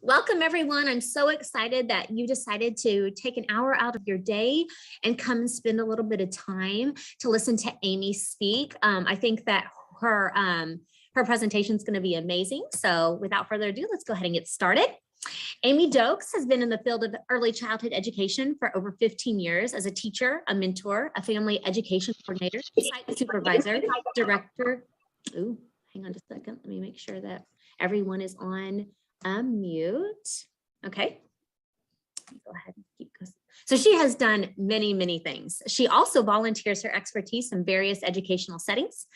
Welcome, everyone. I'm so excited that you decided to take an hour out of your day and come and spend a little bit of time to listen to Amee speak. I think that her presentation is going to be amazing. So without further ado, let's go ahead and get started. Amee Dowkes has been in the field of early childhood education for over 15 years as a teacher, a mentor, a family education coordinator, site supervisor, director. Ooh, hang on just a second. Let me make sure that everyone is on mute. Okay. Go ahead and keep going. So she has done many, many things. She also volunteers her expertise in various educational settings.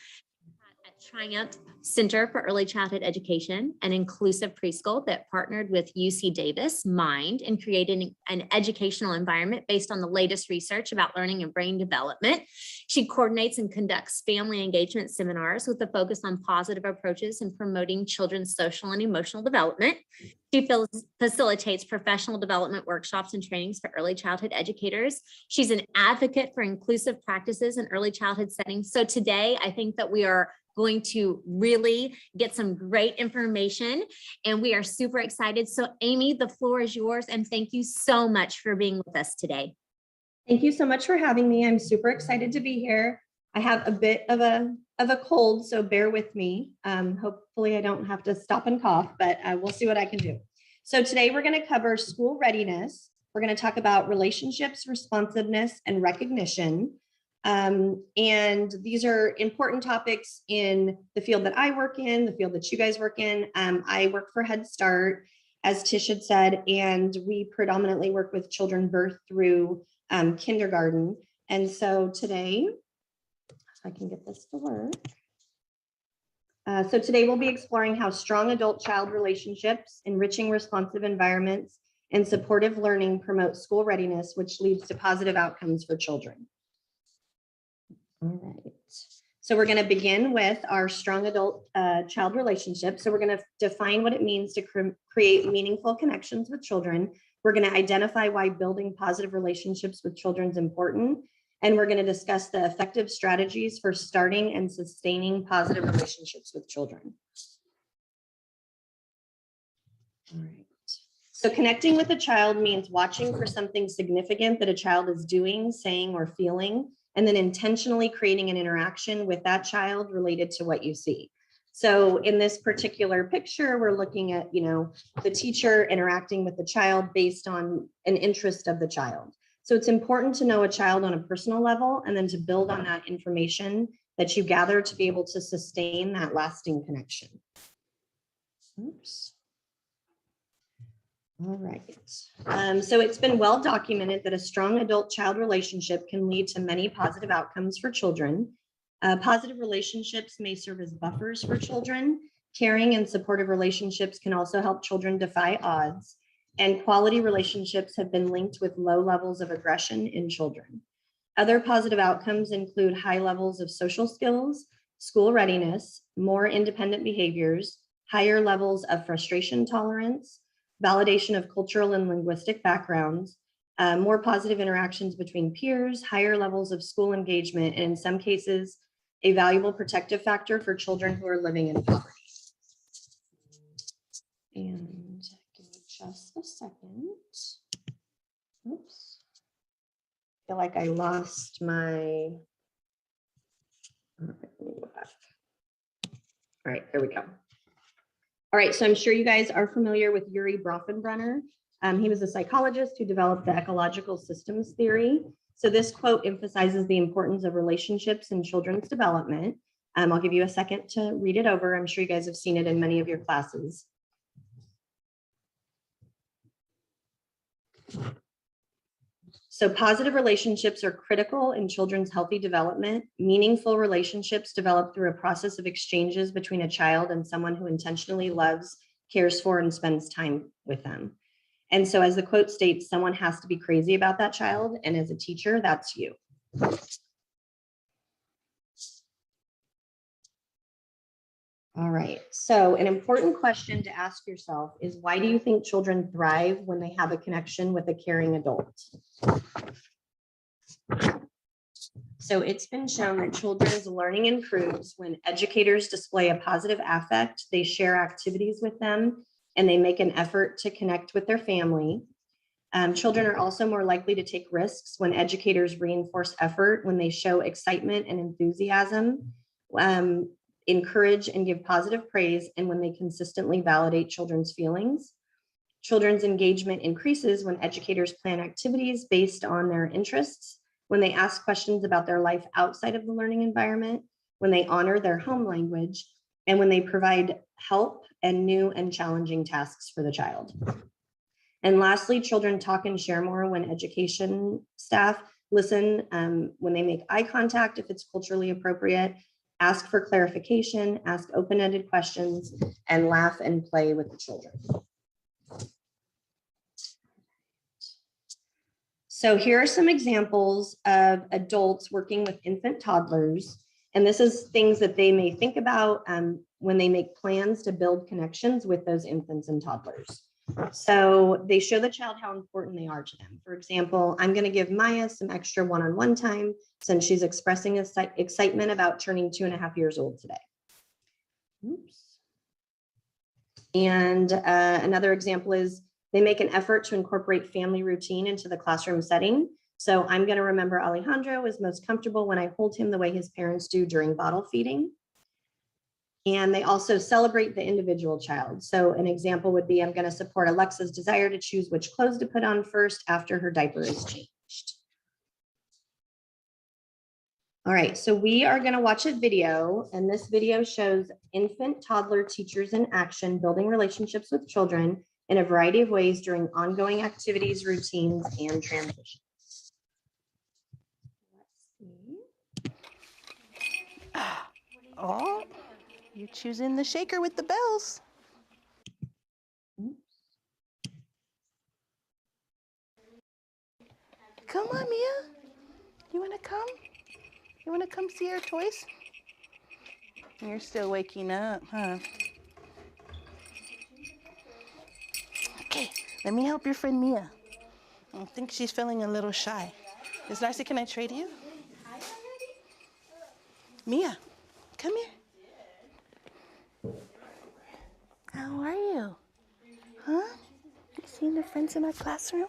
At Triumph Center for Early Childhood Education, an inclusive preschool that partnered with UC Davis Mind in creating an educational environment based on the latest research about learning and brain development. She coordinates and conducts family engagement seminars with a focus on positive approaches in promoting children's social and emotional development. She facilitates professional development workshops and trainings for early childhood educators. She's an advocate for inclusive practices in early childhood settings. So today, I think that we are going to really get some great information and we are super excited. So Amee, the floor is yours and thank you so much for being with us today. Thank you so much for having me. I'm super excited to be here. I have a bit of a cold, so bear with me. Hopefully I don't have to stop and cough, but we'll see what I can do. So today we're going to cover school readiness. We're going to talk about relationships, responsiveness, and recognition. And these are important topics in the field that I work in, the field that you guys work in. I work for Head Start, as Tish had said, and we predominantly work with children birth through kindergarten. And so today, if I can get this to work. So today we'll be exploring how strong adult-child relationships, enriching responsive environments, and supportive learning promote school readiness, which leads to positive outcomes for children. All right. So we're going to begin with our strong adult-child relationship. So we're going to define what it means to create meaningful connections with children. We're going to identify why building positive relationships with children is important. And we're going to discuss the effective strategies for starting and sustaining positive relationships with children. All right. So connecting with a child means watching for something significant that a child is doing, saying, or feeling, and then intentionally creating an interaction with that child related to what you see. So in this particular picture, we're looking at, the teacher interacting with the child based on an interest of the child. So it's important to know a child on a personal level and then to build on that information that you gather to be able to sustain that lasting connection. Oops. All right. So it's been well documented that a strong adult-child relationship can lead to many positive outcomes for children. Positive relationships may serve as buffers for children. Caring and supportive relationships can also help children defy odds. And quality relationships have been linked with low levels of aggression in children. Other positive outcomes include high levels of social skills, school readiness, more independent behaviors, higher levels of frustration tolerance, validation of cultural and linguistic backgrounds, more positive interactions between peers, higher levels of school engagement, and in some cases, a valuable protective factor for children who are living in poverty. And give me just a second. Oops. I feel like I lost my, let me go back. All right, there we go. All right, so I'm sure you guys are familiar with Urie Bronfenbrenner. He was a psychologist who developed the ecological systems theory. So this quote emphasizes the importance of relationships in children's development. I'll give you a second to read it over. I'm sure you guys have seen it in many of your classes. So positive relationships are critical in children's healthy development. Meaningful relationships develop through a process of exchanges between a child and someone who intentionally loves, cares for, and spends time with them. And so as the quote states, someone has to be crazy about that child. And as a teacher, that's you. All right, so an important question to ask yourself is, why do you think children thrive when they have a connection with a caring adult? So it's been shown that children's learning improves when educators display a positive affect, they share activities with them, and they make an effort to connect with their family. Children are also more likely to take risks when educators reinforce effort, when they show excitement and enthusiasm, encourage and give positive praise, and when they consistently validate children's feelings. Children's engagement increases when educators plan activities based on their interests, when they ask questions about their life outside of the learning environment, when they honor their home language, and when they provide help and new and challenging tasks for the child. And lastly, children talk and share more when education staff listen, when they make eye contact, if it's culturally appropriate, ask for clarification, ask open-ended questions, and laugh and play with the children. So here are some examples of adults working with infant toddlers. And this is things that they may think about when they make plans to build connections with those infants and toddlers. So they show the child how important they are to them. For example, I'm going to give Maya some extra one-on-one time since she's expressing excitement about turning 2.5 years old today. Oops. And another example is they make an effort to incorporate family routine into the classroom setting. So I'm going to remember Alejandro is most comfortable when I hold him the way his parents do during bottle feeding. And they also celebrate the individual child. So an example would be, I'm going to support Alexa's desire to choose which clothes to put on first after her diaper is changed. All right, so we are going to watch a video, and this video shows infant toddler teachers in action, building relationships with children in a variety of ways during ongoing activities, routines, and transitions. Oh, you're choosing the shaker with the bells. Come on, Mia. You want to come? You want to come see our toys? You're still waking up, huh? Okay, let me help your friend Mia. I think she's feeling a little shy. Miss Narcy, can I trade you? Mia, come here. How are you? Huh? You seen your friends in our classroom?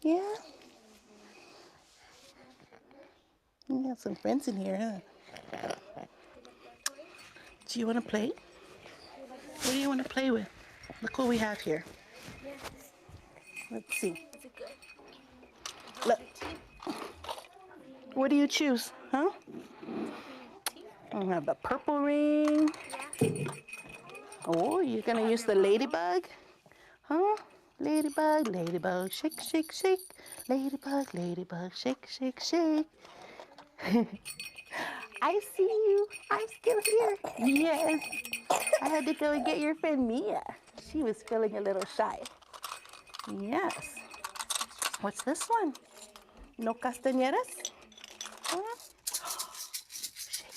Yeah? You got some friends in here, huh? Do you want to play? What do you want to play with? Look what we have here. Let's see. Look. What do you choose, huh? I have the purple ring. Oh, you're gonna use the ladybug? Huh? Ladybug, ladybug, shake, shake, shake. Ladybug, ladybug, shake, shake, shake. I see you. I'm still here. Yes. I had to go and get your friend Mia. She was feeling a little shy. Yes. What's this one? No castañeras? Huh?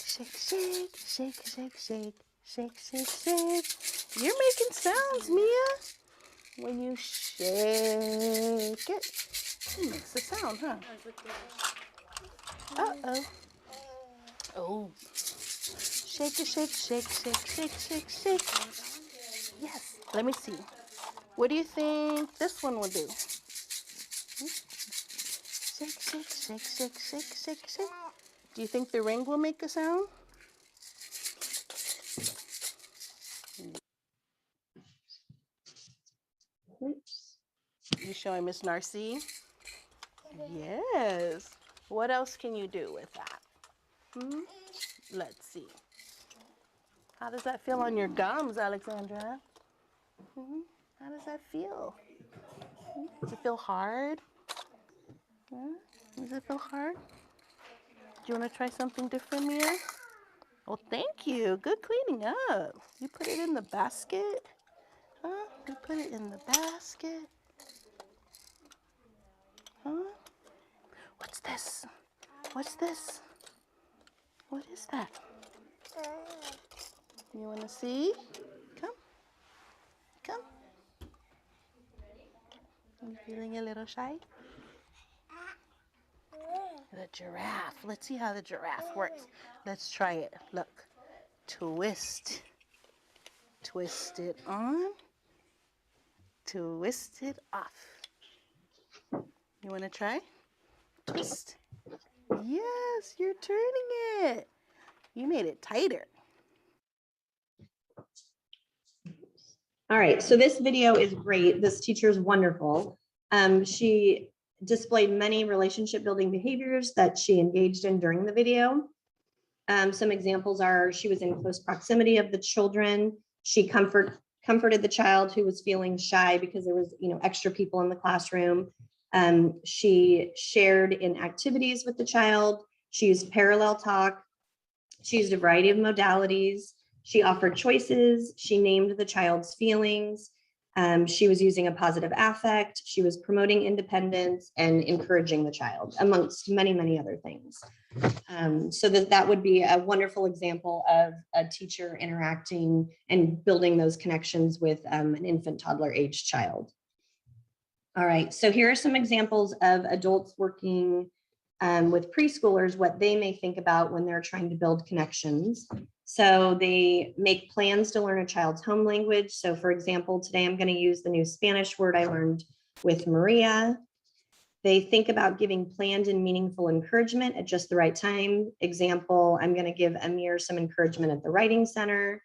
Shake, shake, shake, shake, shake, shake, shake, shake. You're making sounds, Mia. When you shake it, it makes a sound, huh? Uh-oh. Oh. Shake it, shake, shake, shake, shake, shake, shake. Yes. Let me see. What do you think this one will do? Shake, shake, shake, shake, shake, shake, shake. Do you think the ring will make a sound? Oops. You showing Miss Narcy? Yes. What else can you do with that? Let's see. How does that feel on your gums, Alexandra? How does that feel? Does it feel hard? Does it feel hard? Do you want to try something different, Mia? Oh, thank you. Good cleaning up. You put it in the basket? Huh? You put it in the basket? Huh? What's this? What's this? What is that? You want to see? Come. Come. You feeling a little shy? The giraffe. Let's see how the giraffe works. Let's try it. Look. Twist. Twist it on, twist it off. You want to try? Twist. Yes, you're turning it. You made it tighter. All right, so this video is great. This teacher is wonderful. She displayed many relationship building behaviors that she engaged in during the video. Some examples are she was in close proximity of the children. She comforted the child who was feeling shy because there was, extra people in the classroom. She shared in activities with the child. She used parallel talk. She used a variety of modalities. She offered choices. She named the child's feelings. She was using a positive affect. She was promoting independence and encouraging the child, amongst many, many other things. So that would be a wonderful example of a teacher interacting and building those connections with an infant, toddler age child. All right, so here are some examples of adults working with preschoolers, what they may think about when they're trying to build connections. So they make plans to learn a child's home language. So for example, today I'm going to use the new Spanish word I learned with Maria. They think about giving planned and meaningful encouragement at just the right time. Example, I'm going to give Amee some encouragement at the writing center.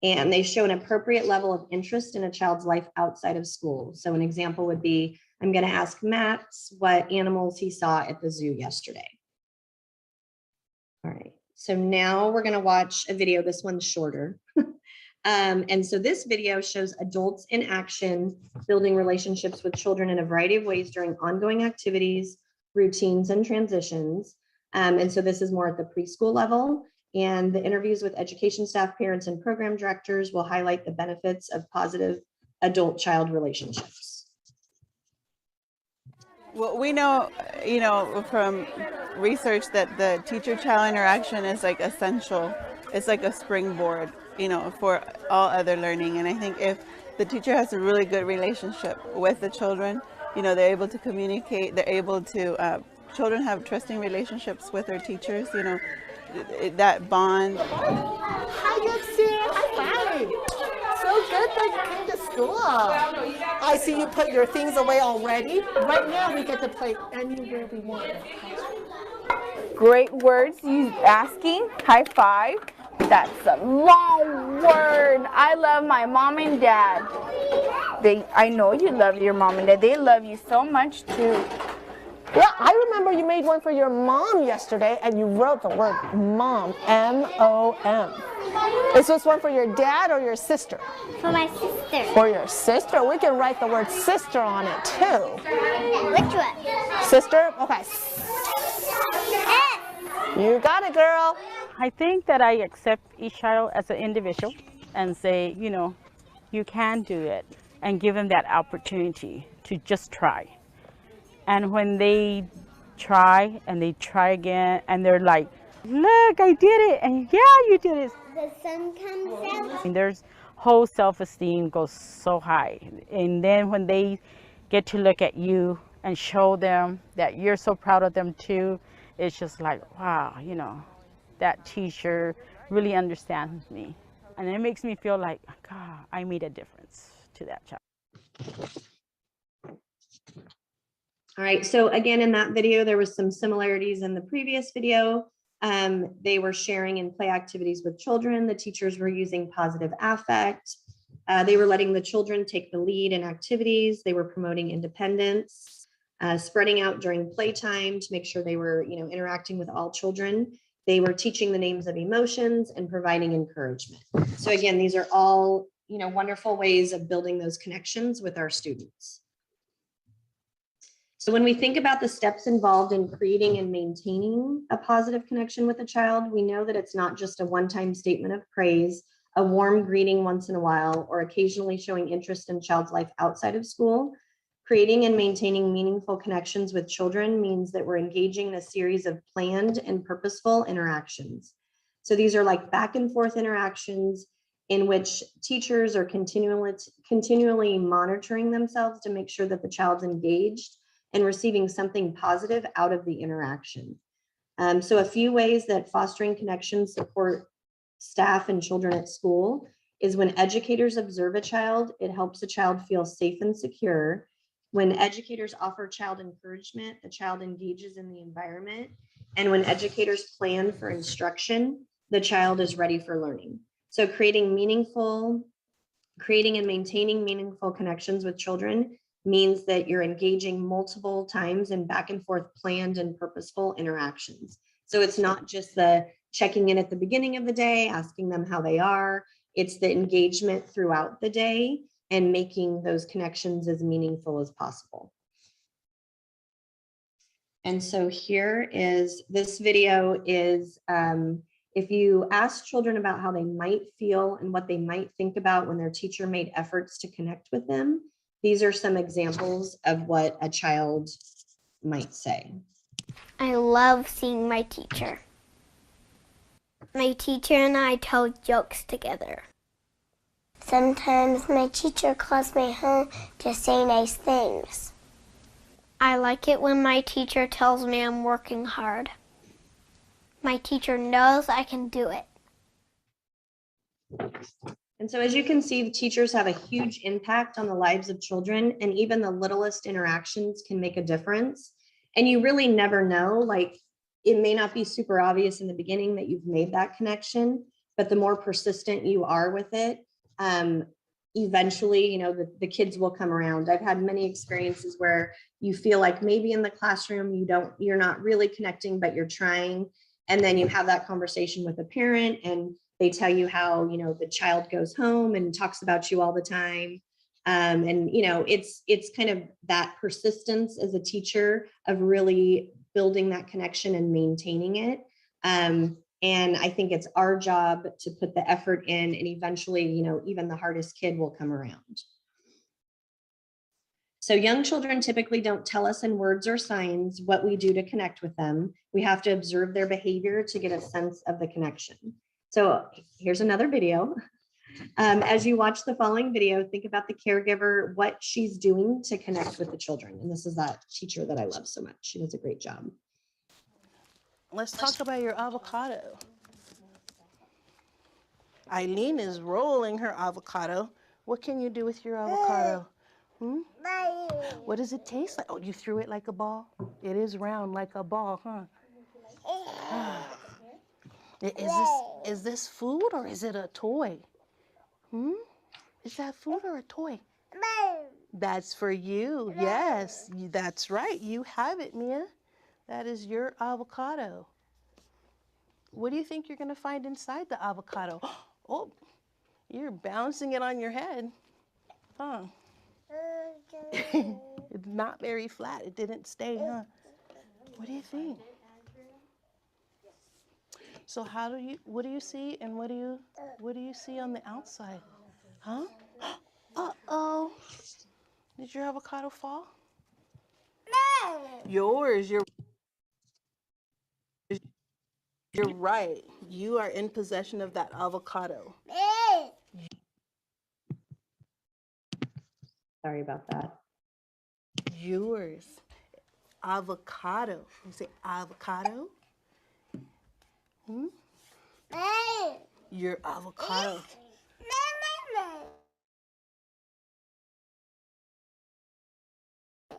And they show an appropriate level of interest in a child's life outside of school. So an example would be, I'm going to ask Max what animals he saw at the zoo yesterday. All right, so now we're going to watch a video. This one's shorter. And so this video shows adults in action, building relationships with children in a variety of ways during ongoing activities, routines, and transitions. And so this is more at the preschool level. And the interviews with education staff, parents, and program directors will highlight the benefits of positive adult-child relationships. Well, we know, from research that the teacher-child interaction is like essential. It's like a springboard, for all other learning. And I think if the teacher has a really good relationship with the children, they're able to communicate, they're able to, children have trusting relationships with their teachers, that bond. Hi, Dixie. Hi. So good that you came to school. I see you put your things away already. Right now we get to play anywhere we want. Great words you asking. High five. That's a long word. I love my mom and dad. I know you love your mom and dad. They love you so much too. Yeah, I remember you made one for your mom yesterday and you wrote the word mom, M-O-M. Is this one for your dad or your sister? For my sister. For your sister? We can write the word sister on it too. Which one? Sister? Okay. You got it, girl. I think that I accept each child as an individual and say, you can do it, and give them that opportunity to just try. And when they try and they try again and they're like, look, I did it, and yeah, you did it. The sun comes out. And their whole self-esteem goes so high. And then when they get to look at you and show them that you're so proud of them too, it's just like, wow, that teacher really understands me. And it makes me feel like, God, I made a difference to that child. All right, so again, in that video, there was some similarities in the previous video. They were sharing in play activities with children. The teachers were using positive affect. They were letting the children take the lead in activities. They were promoting independence, spreading out during playtime to make sure they were, interacting with all children. They were teaching the names of emotions and providing encouragement. So again, these are all, wonderful ways of building those connections with our students. So when we think about the steps involved in creating and maintaining a positive connection with a child, we know that it's not just a one-time statement of praise, a warm greeting once in a while, or occasionally showing interest in child's life outside of school. Creating and maintaining meaningful connections with children means that we're engaging in a series of planned and purposeful interactions. So these are like back and forth interactions in which teachers are continually monitoring themselves to make sure that the child's engaged and receiving something positive out of the interaction. So a few ways that fostering connections support staff and children at school is when educators observe a child, it helps a child feel safe and secure. When educators offer child encouragement, the child engages in the environment. And when educators plan for instruction, the child is ready for learning. So creating and maintaining meaningful connections with children means that you're engaging multiple times in back and forth planned and purposeful interactions. So it's not just the checking in at the beginning of the day, asking them how they are. It's the engagement throughout the day and making those connections as meaningful as possible. And so here is, this video is, if you ask children about how they might feel and what they might think about when their teacher made efforts to connect with them, these are some examples of what a child might say. I love seeing my teacher. My teacher and I tell jokes together. Sometimes my teacher calls me home to say nice things. I like it when my teacher tells me I'm working hard. My teacher knows I can do it. And so as you can see, teachers have a huge impact on the lives of children, and even the littlest interactions can make a difference. And you really never know, like, it may not be super obvious in the beginning that you've made that connection, but the more persistent you are with it, eventually, the kids will come around. I've had many experiences where you feel like maybe in the classroom, you're not really connecting, but you're trying. And then you have that conversation with a parent and they tell you how, the child goes home and talks about you all the time. It's kind of that persistence as a teacher of really building that connection and maintaining it. And I think it's our job to put the effort in, and eventually, even the hardest kid will come around. So young children typically don't tell us in words or signs what we do to connect with them. We have to observe their behavior to get a sense of the connection. So here's another video. As you watch the following video, think about the caregiver, what she's doing to connect with the children. And this is that teacher that I love so much. She does a great job. Let's talk about your avocado. Eileen is rolling her avocado. What can you do with your avocado? What does it taste like? Oh, you threw it like a ball? It is round like a ball, huh? Is this food or is it a toy? Is that food or a toy? That's for you. Yes, that's right. You have it, Mia. That is your avocado. What do you think you're going to find inside the avocado? Oh, you're bouncing it on your head. Huh? It's not very flat. It didn't stay, huh? What do you think? So what do you see and what do you see on the outside? Huh? Uh-oh. Did your avocado fall? No. Yours, you're right. You are in possession of that avocado. Sorry about that. Yours. Avocado. You say avocado? Your avocado.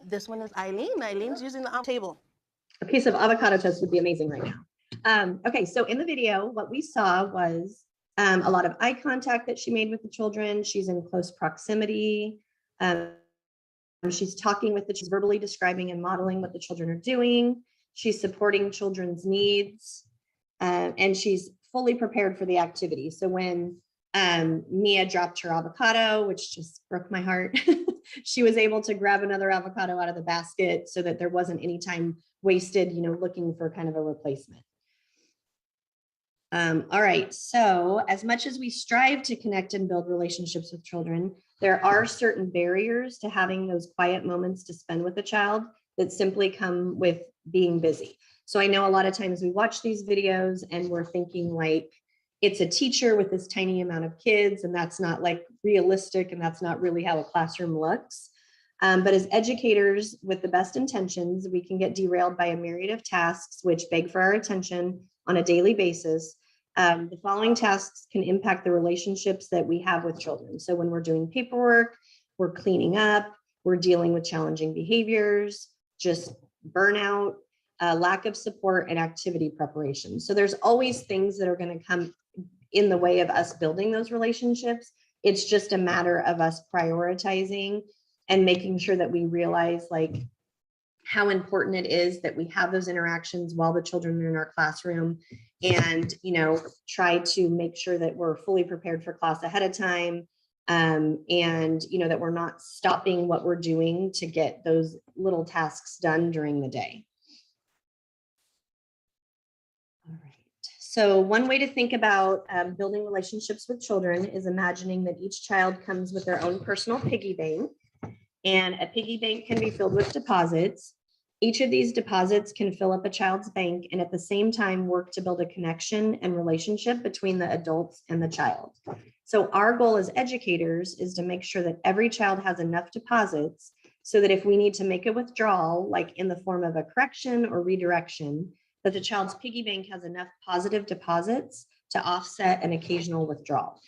This one is Eileen. Eileen's using the table. A piece of avocado toast would be amazing right now. Okay, so in the video, what we saw was a lot of eye contact that she made with the children. She's in close proximity. She's talking with she's verbally describing and modeling what the children are doing. She's supporting children's needs, and she's fully prepared for the activity. So when Mia dropped her avocado, which just broke my heart, she was able to grab another avocado out of the basket so that there wasn't any time wasted, looking for kind of a replacement. All right, so as much as we strive to connect and build relationships with children, there are certain barriers to having those quiet moments to spend with a child that simply come with being busy. So I know a lot of times we watch these videos and we're thinking like, it's a teacher with this tiny amount of kids, and that's not like realistic, and that's not really how a classroom looks. But as educators with the best intentions, we can get derailed by a myriad of tasks which beg for our attention on a daily basis. The following tasks can impact the relationships that we have with children. So when we're doing paperwork, we're cleaning up, we're dealing with challenging behaviors, just burnout, lack of support, and activity preparation. So there's always things that are going to come in the way of us building those relationships. It's just a matter of us prioritizing and making sure that we realize like how important it is that we have those interactions while the children are in our classroom, and try to make sure that we're fully prepared for class ahead of time, and that we're not stopping what we're doing to get those little tasks done during the day. All right. So one way to think about building relationships with children is imagining that each child comes with their own personal piggy bank, and a piggy bank can be filled with deposits. Each of these deposits can fill up a child's bank and at the same time work to build a connection and relationship between the adults and the child. So our goal as educators is to make sure that every child has enough deposits so that if we need to make a withdrawal, like in the form of a correction or redirection, that the child's piggy bank has enough positive deposits to offset an occasional withdrawal.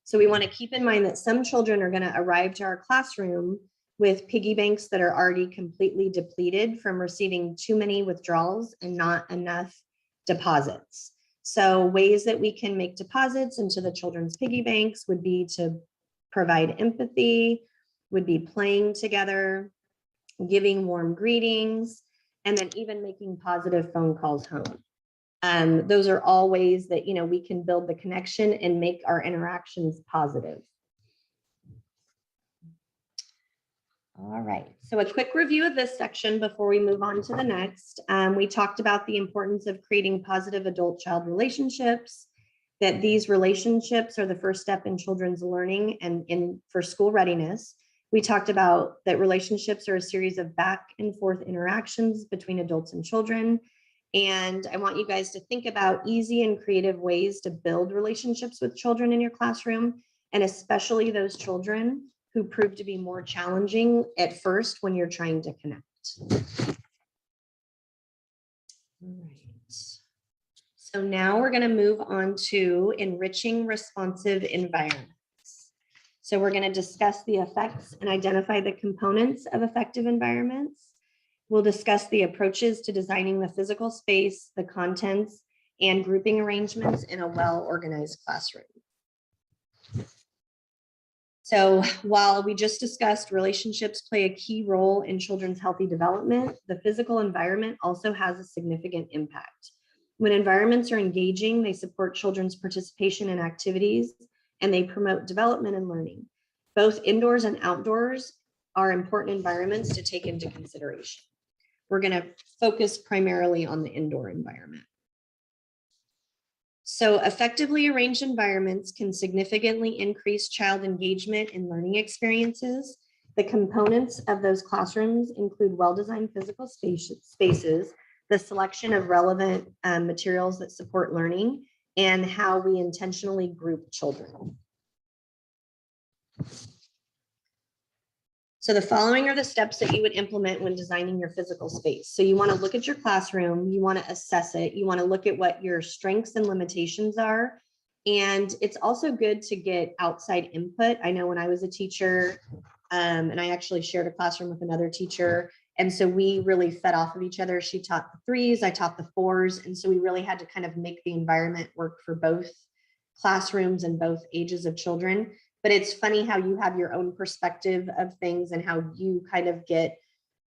So we want to keep in mind that some children are going to arrive to our classroom with piggy banks that are already completely depleted from receiving too many withdrawals and not enough deposits. So ways that we can make deposits into the children's piggy banks would be to provide empathy, would be playing together, giving warm greetings, and then even making positive phone calls home. Those are all ways that we can build the connection and make our interactions positive. All right, so a quick review of this section before we move on to the next. We talked about the importance of creating positive adult-child relationships, that these relationships are the first step in children's learning and for school readiness. We talked about that relationships are a series of back and forth interactions between adults and children. And I want you guys to think about easy and creative ways to build relationships with children in your classroom, and especially those children who prove to be more challenging at first when you're trying to connect. All right. So now we're going to move on to enriching responsive environments. So we're going to discuss the effects and identify the components of effective environments. We'll discuss the approaches to designing the physical space, the contents, and grouping arrangements in a well-organized classroom. So while we just discussed relationships play a key role in children's healthy development, the physical environment also has a significant impact. When environments are engaging, they support children's participation in activities and they promote development and learning. Both indoors and outdoors are important environments to take into consideration. We're going to focus primarily on the indoor environment. So effectively arranged environments can significantly increase child engagement in learning experiences. The components of those classrooms include well-designed physical spaces, the selection of relevant materials that support learning, and how we intentionally group children. So the following are the steps that you would implement when designing your physical space. So you want to look at your classroom, you want to assess it, you want to look at what your strengths and limitations are. And it's also good to get outside input. I know when I was a teacher, and I actually shared a classroom with another teacher, and so we really fed off of each other. She taught the 3s, I taught the 4s, and so we really had to kind of make the environment work for both classrooms and both ages of children. But it's funny how you have your own perspective of things and how you kind of get,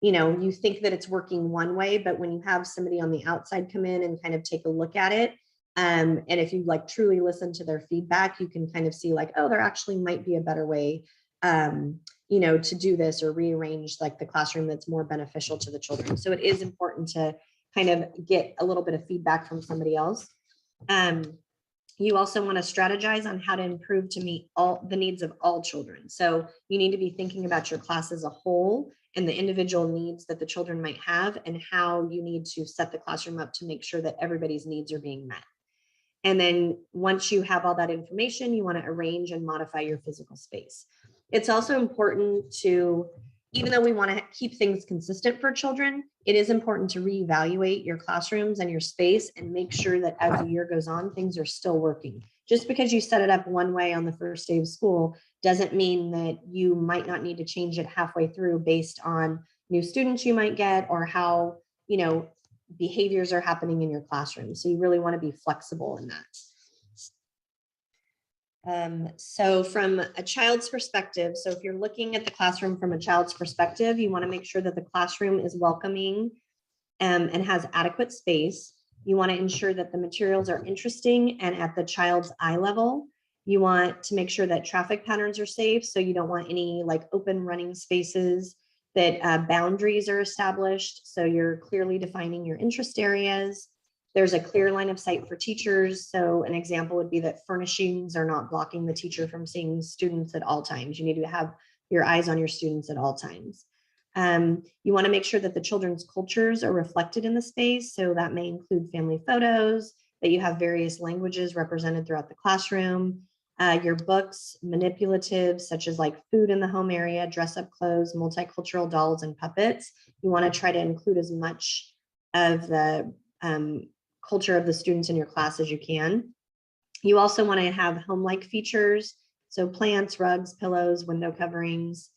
you think that it's working one way, but when you have somebody on the outside come in and kind of take a look at it, and if you like truly listen to their feedback, you can kind of see like, oh, there actually might be a better way, to do this or rearrange like the classroom that's more beneficial to the children. So it is important to kind of get a little bit of feedback from somebody else. You also want to strategize on how to improve to meet all the needs of all children. So you need to be thinking about your class as a whole and the individual needs that the children might have and how you need to set the classroom up to make sure that everybody's needs are being met. And then once you have all that information, you want to arrange and modify your physical space. It's also important to, even though we want to keep things consistent for children, it is important to reevaluate your classrooms and your space and make sure that as the year goes on, things are still working. Just because you set it up one way on the first day of school doesn't mean that you might not need to change it halfway through based on new students you might get or how, you know, behaviors are happening in your classroom. So you really want to be flexible in that. So from a child's perspective, so if you're looking at the classroom from a child's perspective, you want to make sure that the classroom is welcoming and has adequate space. You want to ensure that the materials are interesting and at the child's eye level. You want to make sure that traffic patterns are safe. So you don't want any like open running spaces, that boundaries are established. So you're clearly defining your interest areas. There's a clear line of sight for teachers. So an example would be that furnishings are not blocking the teacher from seeing students at all times. You need to have your eyes on your students at all times. You want to make sure that the children's cultures are reflected in the space. So that may include family photos, that you have various languages represented throughout the classroom, your books, manipulatives, such as like food in the home area, dress up clothes, multicultural dolls and puppets. You want to try to include as much of the culture of the students in your class as you can. You also want to have home-like features. So plants, rugs, pillows, window coverings,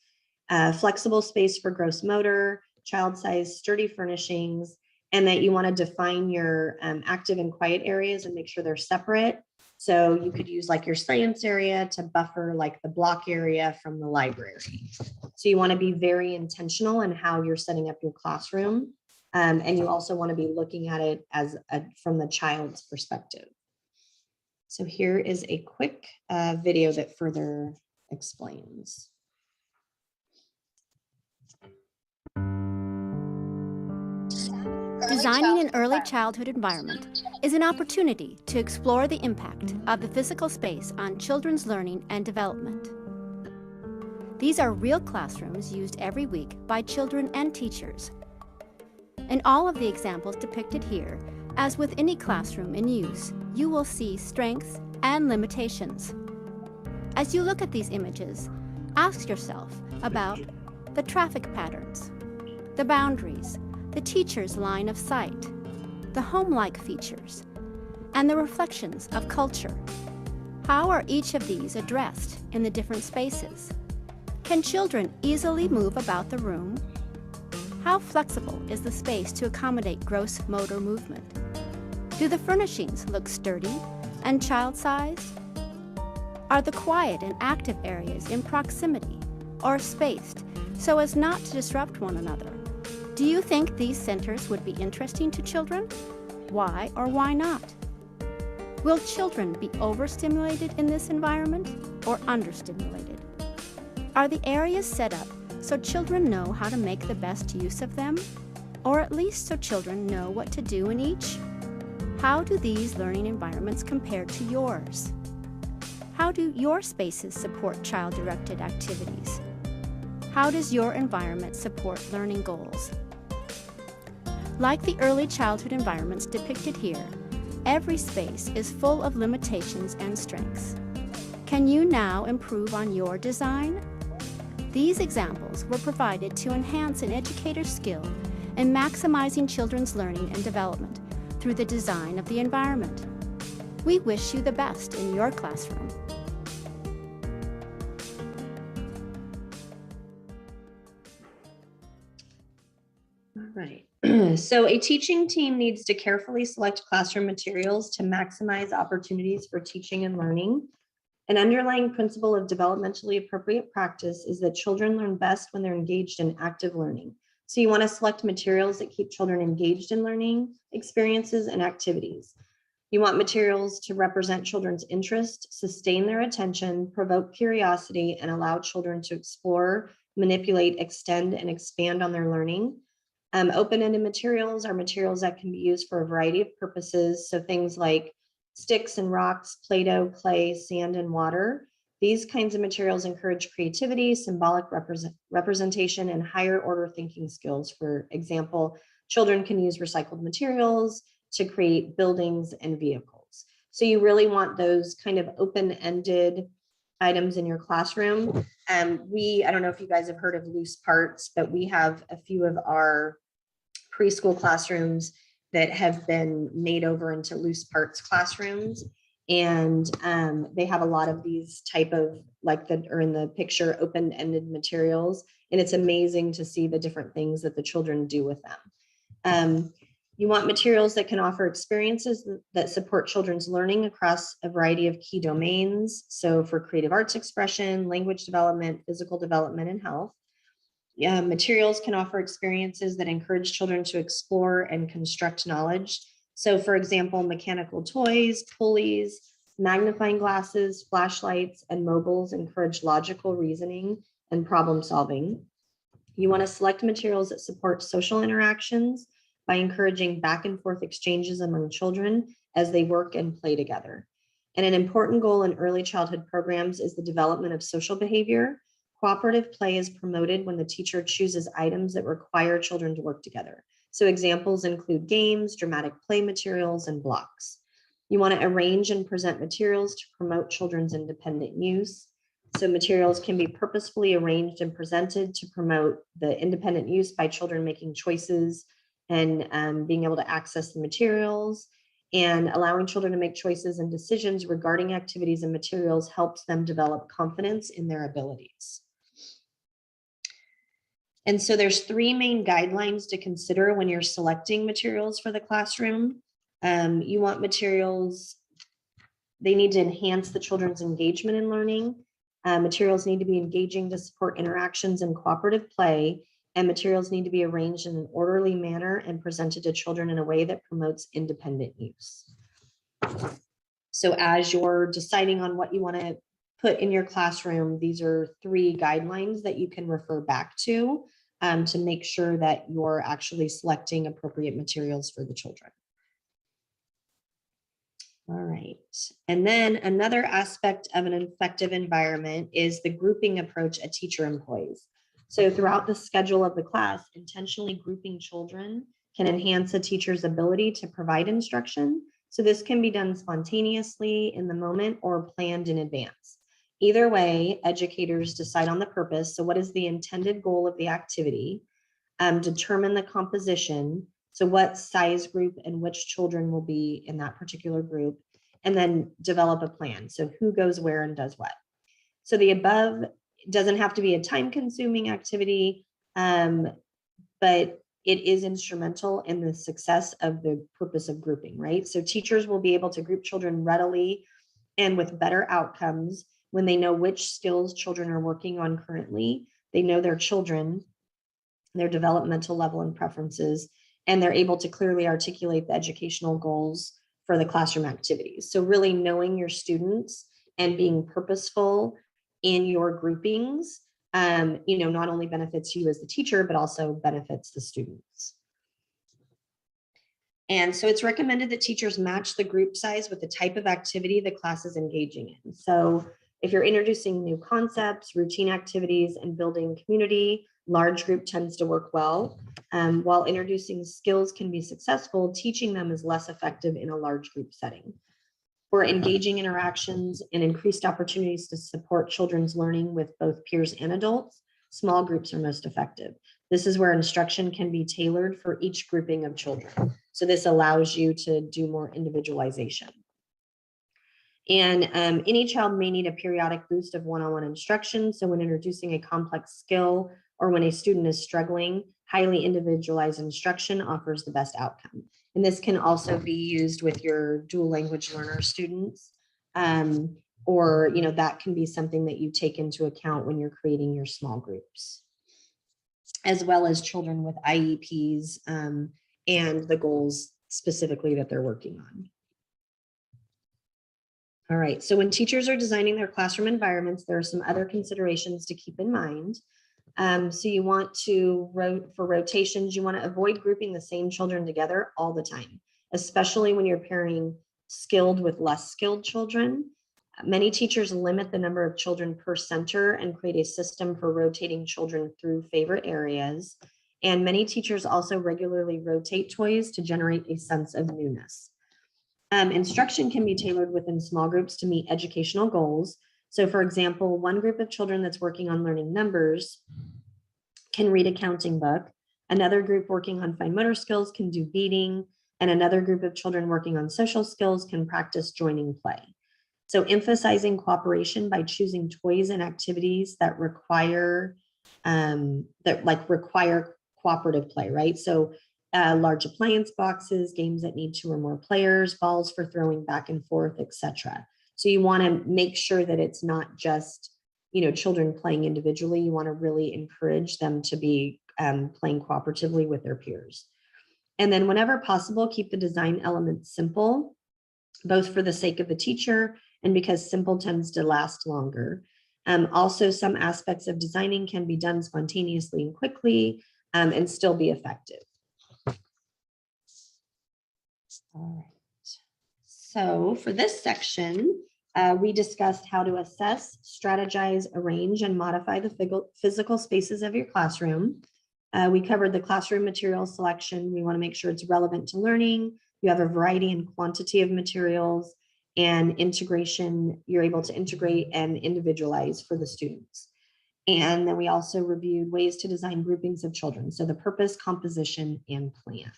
flexible space for gross motor, child-sized sturdy furnishings, and that you want to define your active and quiet areas and make sure they're separate. So you could use like your science area to buffer like the block area from the library. So you want to be very intentional in how you're setting up your classroom. And you also want to be looking at it as from the child's perspective. So here is a quick video that further explains. Designing an early childhood environment is an opportunity to explore the impact of the physical space on children's learning and development. These are real classrooms used every week by children and teachers. In all of the examples depicted here, as with any classroom in use, you will see strengths and limitations. As you look at these images, ask yourself about the traffic patterns, the boundaries, the teacher's line of sight, the home-like features, and the reflections of culture. How are each of these addressed in the different spaces? Can children easily move about the room? How flexible is the space to accommodate gross motor movement? Do the furnishings look sturdy and child-sized? Are the quiet and active areas in proximity or spaced so as not to disrupt one another? Do you think these centers would be interesting to children? Why or why not? Will children be overstimulated in this environment or understimulated? Are the areas set up so children know how to make the best use of them? Or at least so children know what to do in each? How do these learning environments compare to yours? How do your spaces support child-directed activities? How does your environment support learning goals? Like the early childhood environments depicted here, every space is full of limitations and strengths. Can you now improve on your design? These examples were provided to enhance an educator's skill in maximizing children's learning and development through the design of the environment. We wish you the best in your classroom. All right. So a teaching team needs to carefully select classroom materials to maximize opportunities for teaching and learning. An underlying principle of developmentally appropriate practice is that children learn best when they're engaged in active learning. So you want to select materials that keep children engaged in learning experiences and activities. You want materials to represent children's interest, sustain their attention, provoke curiosity, and allow children to explore, manipulate, extend, and expand on their learning. Open-ended materials are materials that can be used for a variety of purposes. So things like sticks and rocks, Play-Doh, clay, sand, and water. These kinds of materials encourage creativity, symbolic representation, and higher order thinking skills. For example, children can use recycled materials to create buildings and vehicles. So you really want those kind of open-ended items in your classroom. I don't know if you guys have heard of loose parts, but we have a few of our preschool classrooms that have been made over into loose parts classrooms. And they have a lot of these type of, like that are in the picture, open-ended materials. And it's amazing to see the different things that the children do with them. You want materials that can offer experiences that support children's learning across a variety of key domains. So for creative arts expression, language development, physical development, and health. Materials can offer experiences that encourage children to explore and construct knowledge. So for example, mechanical toys, pulleys, magnifying glasses, flashlights, and mobiles encourage logical reasoning and problem solving. You want to select materials that support social interactions by encouraging back and forth exchanges among children as they work and play together. And an important goal in early childhood programs is the development of social behavior. Cooperative play is promoted when the teacher chooses items that require children to work together. So examples include games, dramatic play materials, and blocks. You want to arrange and present materials to promote children's independent use. So materials can be purposefully arranged and presented to promote the independent use by children making choices and being able to access the materials, and allowing children to make choices and decisions regarding activities and materials helps them develop confidence in their abilities. And so there's 3 main guidelines to consider when you're selecting materials for the classroom. You want materials, they need to enhance the children's engagement in learning. Materials need to be engaging to support interactions and cooperative play, and materials need to be arranged in an orderly manner and presented to children in a way that promotes independent use. So as you're deciding on what you want to put in your classroom, these are 3 guidelines that you can refer back to make sure that you're actually selecting appropriate materials for the children. All right. And then another aspect of an effective environment is the grouping approach a teacher employs. So throughout the schedule of the class, intentionally grouping children can enhance a teacher's ability to provide instruction. So this can be done spontaneously in the moment or planned in advance. Either way, educators decide on the purpose. So what is the intended goal of the activity? Determine the composition. So what size group and which children will be in that particular group, and then develop a plan. So who goes where and does what. So the above doesn't have to be a time-consuming activity, but it is instrumental in the success of the purpose of grouping, right? So teachers will be able to group children readily and with better outcomes when they know which skills children are working on currently. They know their children, their developmental level and preferences, and they're able to clearly articulate the educational goals for the classroom activities. So really knowing your students and being purposeful in your groupings, not only benefits you as the teacher, but also benefits the students. And so it's recommended that teachers match the group size with the type of activity the class is engaging in. So if you're introducing new concepts, routine activities, and building community, large group tends to work well. While introducing skills can be successful, teaching them is less effective in a large group setting. For engaging interactions and increased opportunities to support children's learning with both peers and adults, small groups are most effective. This is where instruction can be tailored for each grouping of children. So this allows you to do more individualization. And any child may need a periodic boost of one-on-one instruction. So when introducing a complex skill or when a student is struggling, highly individualized instruction offers the best outcome. And this can also be used with your dual language learner students, or that can be something that you take into account when you're creating your small groups, as well as children with IEPs and the goals specifically that they're working on. All right, so when teachers are designing their classroom environments, there are some other considerations to keep in mind. So you want to, for rotations, you want to avoid grouping the same children together all the time, especially when you're pairing skilled with less skilled children. Many teachers limit the number of children per center and create a system for rotating children through favorite areas. And many teachers also regularly rotate toys to generate a sense of newness. Instruction can be tailored within small groups to meet educational goals. So for example, one group of children that's working on learning numbers can read a counting book. Another group working on fine motor skills can do beading, and another group of children working on social skills can practice joining play. So emphasizing cooperation by choosing toys and activities that require cooperative play, right? So large appliance boxes, games that need 2 or more players, balls for throwing back and forth, etc. So you want to make sure that it's not just, children playing individually. You want to really encourage them to be playing cooperatively with their peers. And then whenever possible, keep the design elements simple, both for the sake of the teacher and because simple tends to last longer. Also, some aspects of designing can be done spontaneously and quickly and still be effective. All right. So for this section, we discussed how to assess, strategize, arrange, and modify the physical spaces of your classroom. We covered the classroom material selection. We want to make sure it's relevant to learning. You have a variety and quantity of materials, and integration, you're able to integrate and individualize for the students. And then we also reviewed ways to design groupings of children. So the purpose, composition, and plan.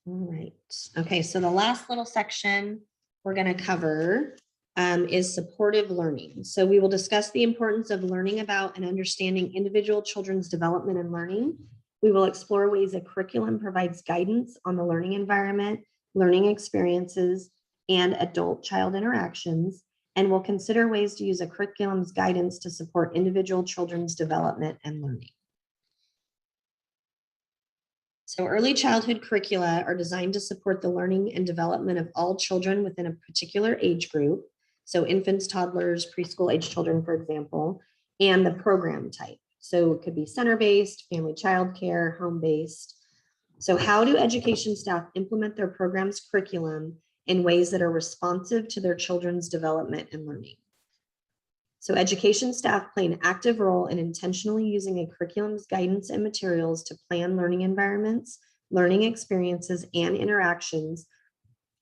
All right. Okay, so the last little section we're going to cover is supportive learning. So we will discuss the importance of learning about and understanding individual children's development and learning. We will explore ways a curriculum provides guidance on the learning environment, learning experiences, and adult-child interactions, and we'll consider ways to use a curriculum's guidance to support individual children's development and learning. So early childhood curricula are designed to support the learning and development of all children within a particular age group. So infants, toddlers, preschool age children, for example, and the program type. So it could be center-based, family childcare, home-based. So how do education staff implement their program's curriculum in ways that are responsive to their children's development and learning? So education staff play an active role in intentionally using a curriculum's guidance and materials to plan learning environments, learning experiences, and interactions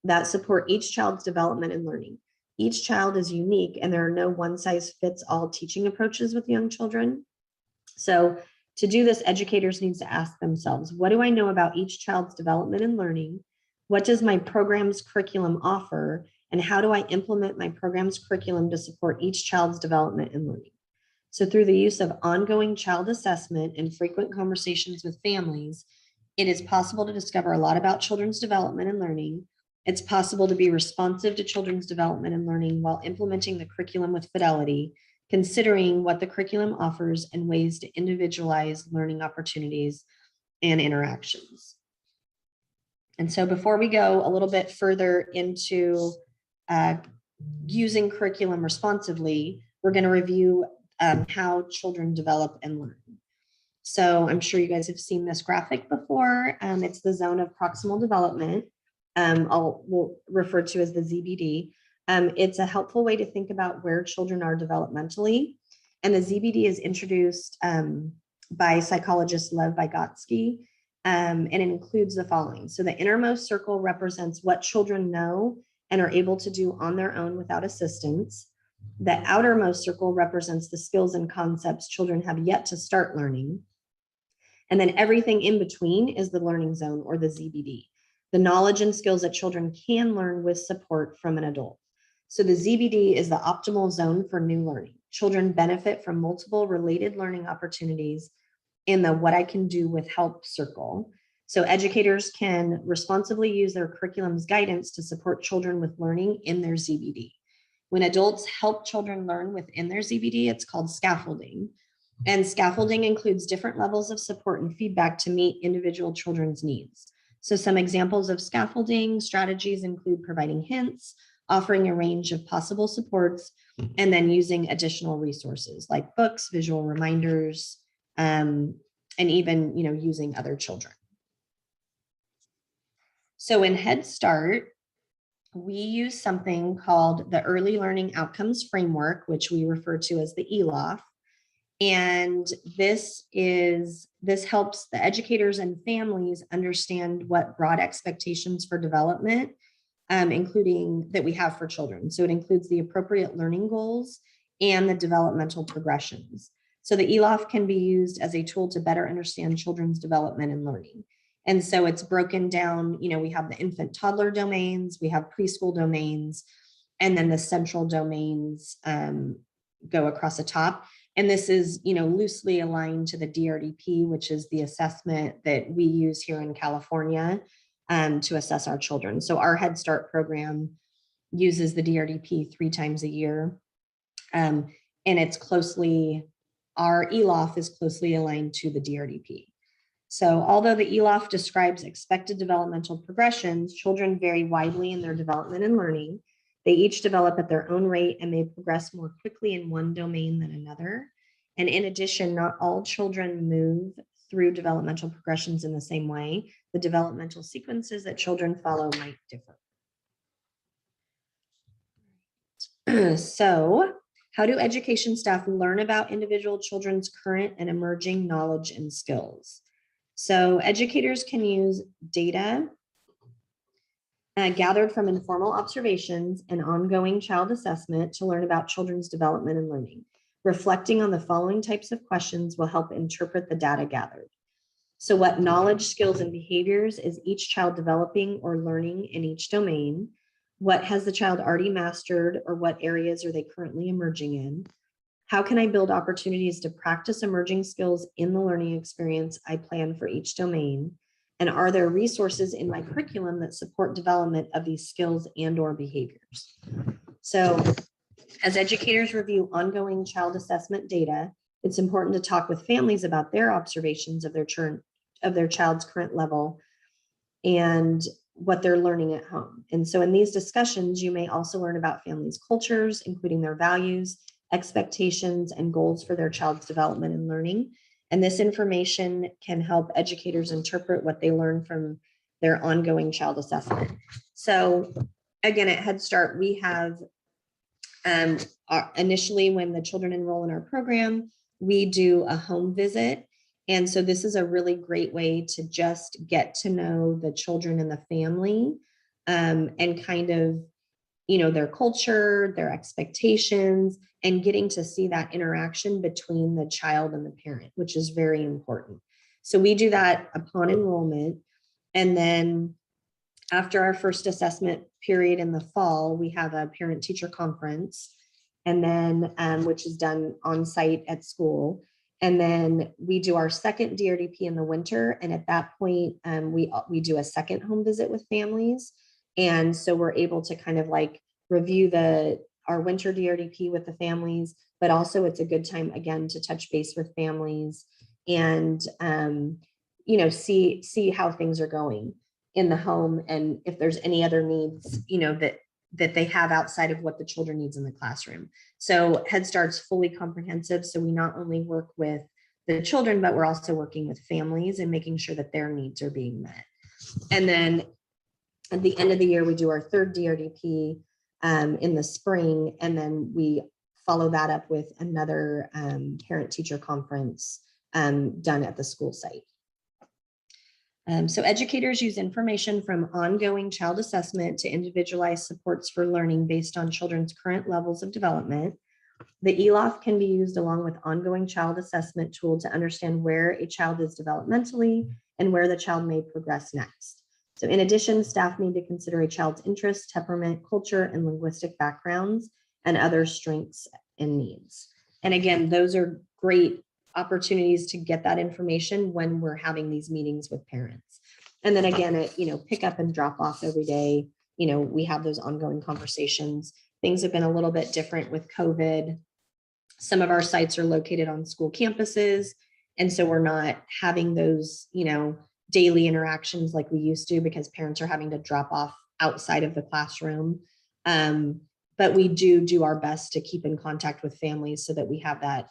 that support each child's development and learning. Each child is unique, and there are no one-size-fits-all teaching approaches with young children. So to do this, educators need to ask themselves, what do I know about each child's development and learning? What does my program's curriculum offer? And how do I implement my program's curriculum to support each child's development and learning? So through the use of ongoing child assessment and frequent conversations with families, it is possible to discover a lot about children's development and learning. It's possible to be responsive to children's development and learning while implementing the curriculum with fidelity, considering what the curriculum offers and ways to individualize learning opportunities and interactions. And so before we go a little bit further into using curriculum responsively, we're going to review how children develop and learn. So I'm sure you guys have seen this graphic before. It's the zone of proximal development. We'll refer to as the ZBD. It's a helpful way to think about where children are developmentally. And the ZBD is introduced by psychologist Lev Vygotsky, and it includes the following. So the innermost circle represents what children know and are able to do on their own without assistance. The outermost circle represents the skills and concepts children have yet to start learning. And then everything in between is the learning zone, or the ZBD, the knowledge and skills that children can learn with support from an adult. So the ZBD is the optimal zone for new learning. Children benefit from multiple related learning opportunities in the what I can do with help circle. So educators can responsibly use their curriculum's guidance to support children with learning in their ZBD. When adults help children learn within their ZBD, it's called scaffolding. And scaffolding includes different levels of support and feedback to meet individual children's needs. So some examples of scaffolding strategies include providing hints, offering a range of possible supports, and then using additional resources like books, visual reminders, and even using other children. So in Head Start, we use something called the Early Learning Outcomes Framework, which we refer to as the ELOF. And this helps the educators and families understand what broad expectations for development including that we have for children. So it includes the appropriate learning goals and the developmental progressions. So the ELOF can be used as a tool to better understand children's development and learning. And so it's broken down, we have the infant toddler domains, we have preschool domains, and then the central domains go across the top. And this is, loosely aligned to the DRDP, which is the assessment that we use here in California to assess our children. So our Head Start program uses the DRDP 3 times a year. And our ELOF is closely aligned to the DRDP. So although the ELOF describes expected developmental progressions, children vary widely in their development and learning. They each develop at their own rate and may progress more quickly in one domain than another. And in addition, not all children move through developmental progressions in the same way. The developmental sequences that children follow might differ. So, how do education staff learn about individual children's current and emerging knowledge and skills? So educators can use data gathered from informal observations and ongoing child assessment to learn about children's development and learning. Reflecting on the following types of questions will help interpret the data gathered. So what knowledge, skills, and behaviors is each child developing or learning in each domain? What has the child already mastered, or what areas are they currently emerging in? How can I build opportunities to practice emerging skills in the learning experience I plan for each domain? And are there resources in my curriculum that support development of these skills and/or behaviors? So as educators review ongoing child assessment data, it's important to talk with families about their observations of their child's current level and what they're learning at home. And so in these discussions, you may also learn about families' cultures, including their values, expectations, and goals for their child's development and learning. And this information can help educators interpret what they learn from their ongoing child assessment. So again, at Head Start, we have initially when the children enroll in our program, we do a home visit. And so this is a really great way to just get to know the children and the family and kind of, their culture, their expectations, and getting to see that interaction between the child and the parent, which is very important. So we do that upon enrollment. And then after our first assessment period in the fall, we have a parent-teacher conference, and then which is done on site at school. And then we do our second DRDP in the winter. And at that point, we do a second home visit with families. And so we're able to kind of like review our winter DRDP with the families, but also it's a good time again to touch base with families and, see how things are going in the home. And if there's any other needs, that they have outside of what the children needs in the classroom. So Head Start's fully comprehensive. So we not only work with the children, but we're also working with families and making sure that their needs are being met. And then at the end of the year, we do our third DRDP in the spring, and then we follow that up with another parent-teacher conference done at the school site. So educators use information from ongoing child assessment to individualize supports for learning based on children's current levels of development. The ELOF can be used along with ongoing child assessment tool to understand where a child is developmentally and where the child may progress next. So in addition, staff need to consider a child's interests, temperament, culture, and linguistic backgrounds, and other strengths and needs. And again, those are great opportunities to get that information when we're having these meetings with parents. And then again, pick up and drop off every day. We have those ongoing conversations. Things have been a little bit different with COVID. Some of our sites are located on school campuses. And so we're not having those, daily interactions like we used to, because parents are having to drop off outside of the classroom. But we do our best to keep in contact with families so that we have that,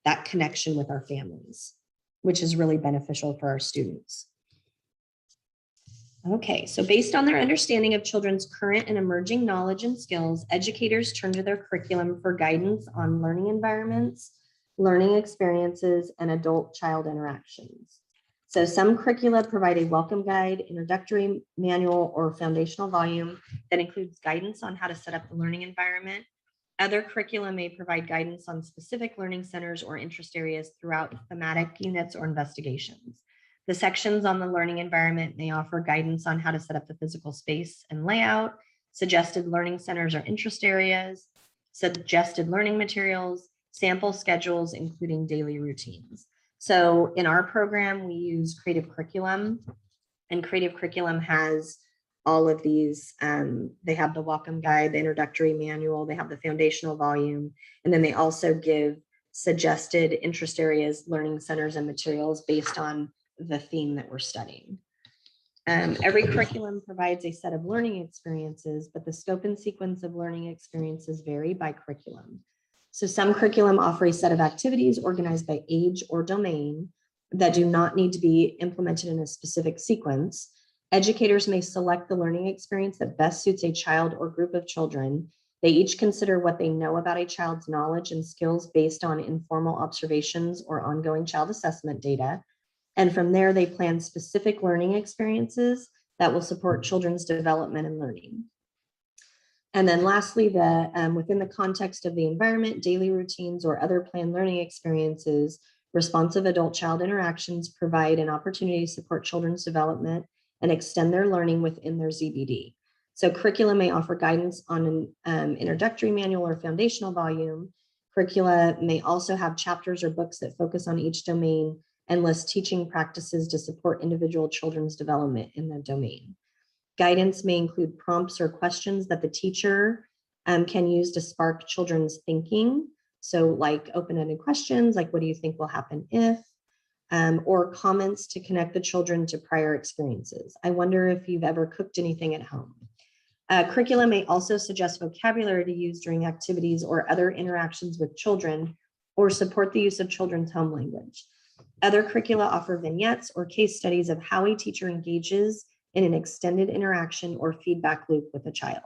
that connection with our families, which is really beneficial for our students. Okay, so based on their understanding of children's current and emerging knowledge and skills, educators turn to their curriculum for guidance on learning environments, learning experiences, and adult-child interactions. So some curricula provide a welcome guide, introductory manual, or foundational volume that includes guidance on how to set up the learning environment. Other curricula may provide guidance on specific learning centers or interest areas throughout thematic units or investigations. The sections on the learning environment may offer guidance on how to set up the physical space and layout, suggested learning centers or interest areas, suggested learning materials, sample schedules, including daily routines. So in our program, we use Creative Curriculum, and Creative Curriculum has all of these. They have the welcome guide, the introductory manual, they have the foundational volume, and then they also give suggested interest areas, learning centers, and materials based on the theme that we're studying. Every curriculum provides a set of learning experiences, but the scope and sequence of learning experiences vary by curriculum. So some curriculum offer a set of activities organized by age or domain that do not need to be implemented in a specific sequence. Educators may select the learning experience that best suits a child or group of children. They each consider what they know about a child's knowledge and skills based on informal observations or ongoing child assessment data. And from there, they plan specific learning experiences that will support children's development and learning. And then lastly, within the context of the environment, daily routines or other planned learning experiences, responsive adult-child interactions provide an opportunity to support children's development and extend their learning within their ZBD. So curricula may offer guidance on an introductory manual or foundational volume. Curricula may also have chapters or books that focus on each domain and list teaching practices to support individual children's development in the domain. Guidance may include prompts or questions that the teacher can use to spark children's thinking. So like open-ended questions, like what do you think will happen if, or comments to connect the children to prior experiences. I wonder if you've ever cooked anything at home. Curricula may also suggest vocabulary to use during activities or other interactions with children, or support the use of children's home language. Other curricula offer vignettes or case studies of how a teacher engages in an extended interaction or feedback loop with a child.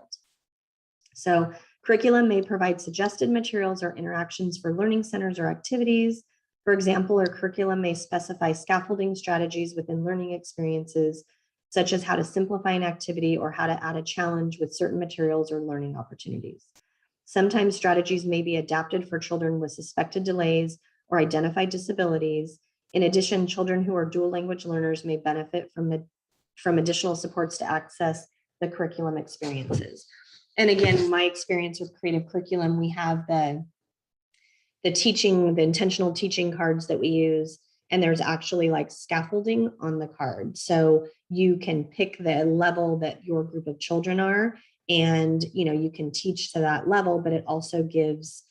So curriculum may provide suggested materials or interactions for learning centers or activities. For example, our curriculum may specify scaffolding strategies within learning experiences, such as how to simplify an activity or how to add a challenge with certain materials or learning opportunities. Sometimes strategies may be adapted for children with suspected delays or identified disabilities. In addition, children who are dual language learners may benefit from additional supports to access the curriculum experiences. And again, my experience with Creative Curriculum, we have the intentional teaching cards that we use, and there's actually like scaffolding on the card. So you can pick the level that your group of children are, and you can teach to that level, but it also gives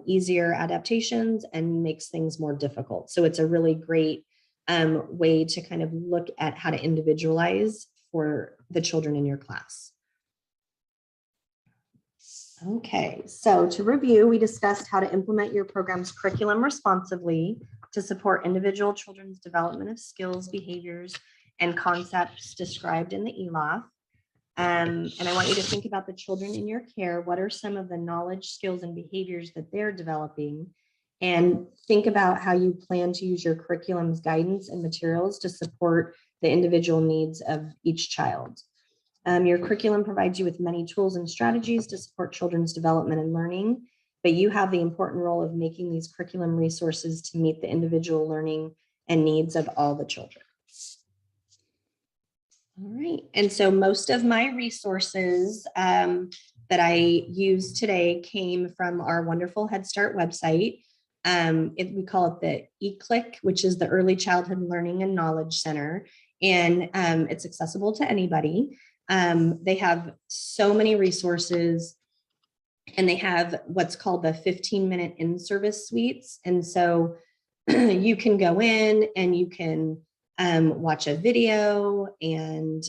easier adaptations and makes things more difficult. So it's a really great way to kind of look at how to individualize for the children in your class. Okay, so to review, we discussed how to implement your program's curriculum responsively to support individual children's development of skills, behaviors, and concepts described in the ELOF. And I want you to think about the children in your care. What are some of the knowledge, skills, and behaviors that they're developing? And think about how you plan to use your curriculum's guidance and materials to support the individual needs of each child. Your curriculum provides you with many tools and strategies to support children's development and learning, but you have the important role of making these curriculum resources to meet the individual learning and needs of all the children. All right, and so most of my resources that I used today came from our wonderful Head Start website. We call it the eClick, which is the Early Childhood Learning and Knowledge Center, and it's accessible to anybody. They have so many resources, and they have what's called the 15-minute in-service suites. And so you can go in and you can watch a video, and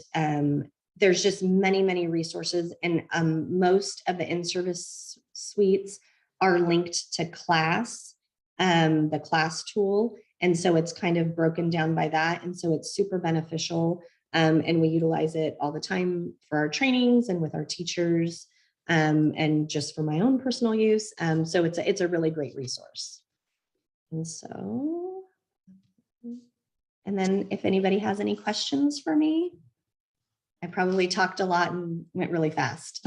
there's just many, many resources. And most of the in-service suites are linked to class, the class tool. And so it's kind of broken down by that. And so it's super beneficial. And we utilize it all the time for our trainings and with our teachers, and just for my own personal use. So it's a really great resource. And so And then if anybody has any questions for me, I probably talked a lot and went really fast.